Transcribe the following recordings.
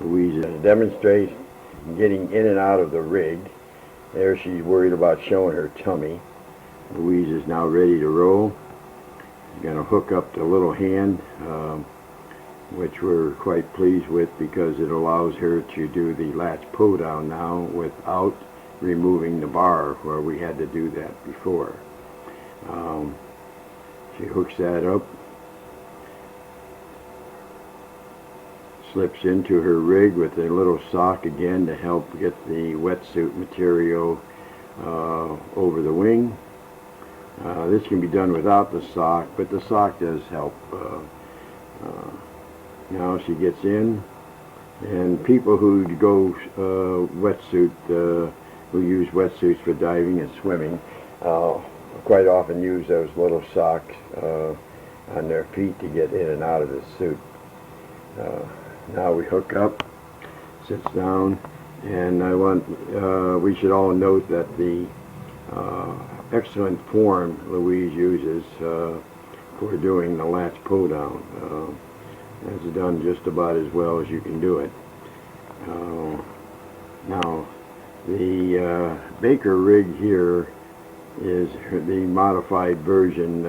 Louise is demonstrating getting in and out of the rig. There she's worried about showing her tummy. Louise is now ready to roll. She's going to hook up the little hand, which we're quite pleased with because it allows her to do the latch pull down now without removing the bar where we had to do that before. She hooks that up, slips into her rig with a little sock again to help get the wetsuit material over the wing. This can be done without the sock, but the sock does help. Now she gets in, and people who go wetsuit, who use wetsuits for diving and swimming, quite often use those little socks on their feet to get in and out of the suit. Now we hook up, sits down, and we should all note that the excellent form Louise uses for doing the latch pull down. It's done just about as well as you can do it. Now the Baker rig here is the modified version.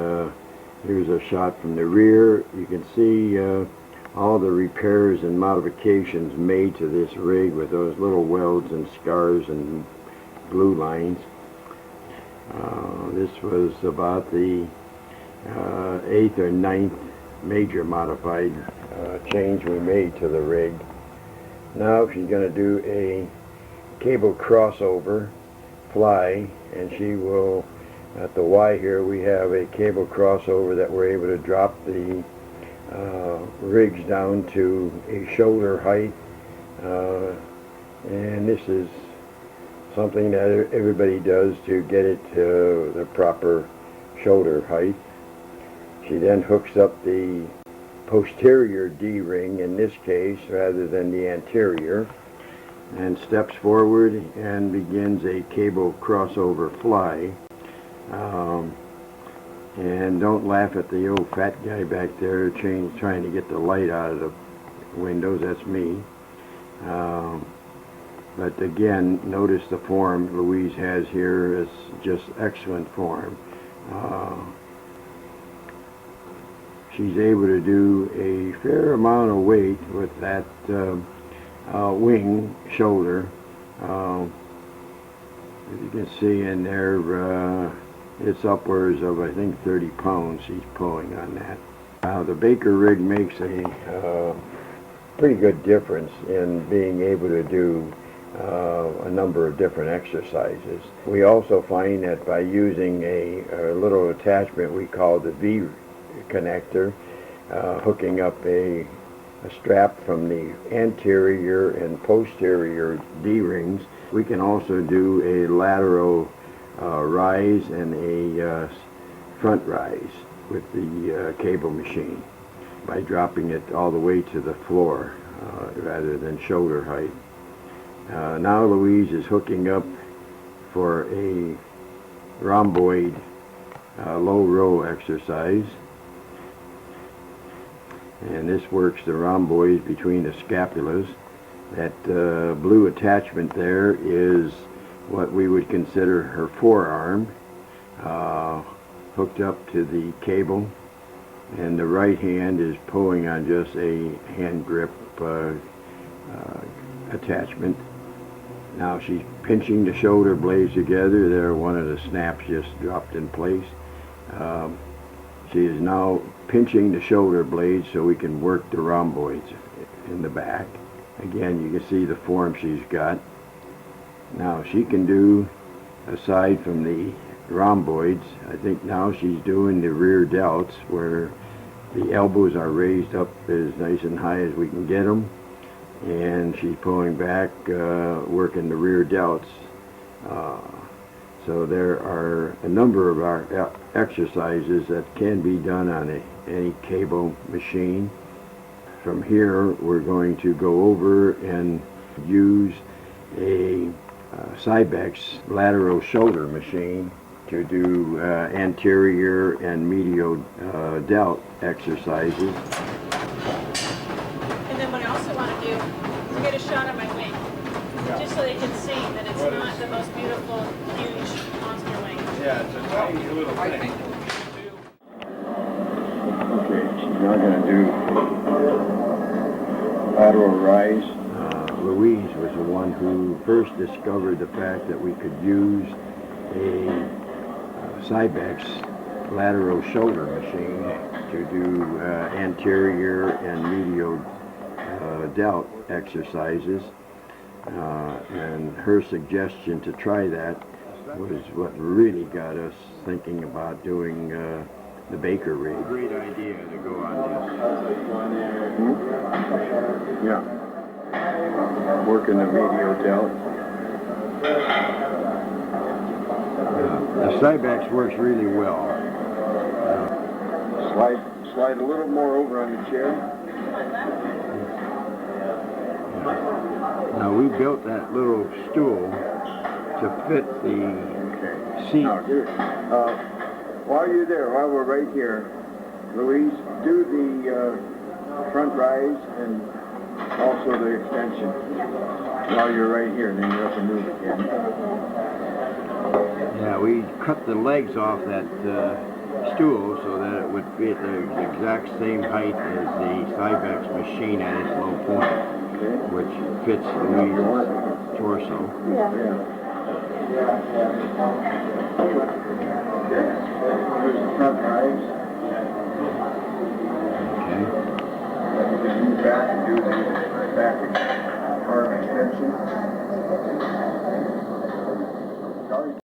Here's a shot from the rear. You can see all the repairs and modifications made to this rig with those little welds and scars and glue lines. This was about the 8th or 9th major modified change we made to the rig. Now she's going to do a cable crossover fly, and she will, at the Y here, we have a cable crossover that we're able to drop the rigs down to a shoulder height, and this is something that everybody does to get it to the proper shoulder height. She then hooks up the posterior D-ring in this case rather than the anterior, and steps forward and begins a cable crossover fly. And don't laugh at the old fat guy back there trying to get the light out of the windows. That's me. But again, notice the form Louise has here is just excellent form. She's able to do a fair amount of weight with that wing shoulder. As you can see in there, it's upwards of, I think, 30 pounds she's pulling on that. The Baker rig makes a pretty good difference in being able to do a number of different exercises. We also find that by using a little attachment we call the V connector, hooking up a strap from the anterior and posterior D-rings, we can also do a lateral rise and a front rise with the cable machine by dropping it all the way to the floor rather than shoulder height. Now Louise is hooking up for a rhomboid low row exercise, and this works the rhomboids between the scapulas. That blue attachment there is what we would consider her forearm, hooked up to the cable, and the right hand is pulling on just a hand grip attachment. Now she's pinching the shoulder blades together. There, one of the snaps just dropped in place. She is now pinching the shoulder blades so we can work the rhomboids in the back. Again, you can see the form she's got. Now she can do, aside from the rhomboids, I think now she's doing the rear delts where the elbows are raised up as nice and high as we can get them, and she's pulling back, working the rear delts. So there are a number of our exercises that can be done on any cable machine. From here, we're going to go over and use a Cybex lateral shoulder machine to do anterior and medial delt exercises. And then what I also want to do, we're shot of my wing, just so they can see that it's not the most beautiful, huge monster wing. Yeah, it's a tiny little thing. Okay, she's now going to do lateral rise. Louise was the one who first discovered the fact that we could use a Cybex lateral shoulder machine to do anterior and medial delt exercises. And her suggestion to try that was what really got us thinking about doing the Baker rig. Great idea to go on this. Yeah. Working the medial delt. The Cybex works really well. Slide a little more over on the chair. Now we built that little stool to fit the seat. Now, while you're there, while we're right here, Louise, do the front rise and also the extension. While you're right here, and then you have to move again. Yeah, we cut the legs off that stool so that it would fit the exact same height as the Cybex machine at its low point, which fits Louise's torso. Yeah. Here's the front rise. Okay. You can move back and do the back arm extension.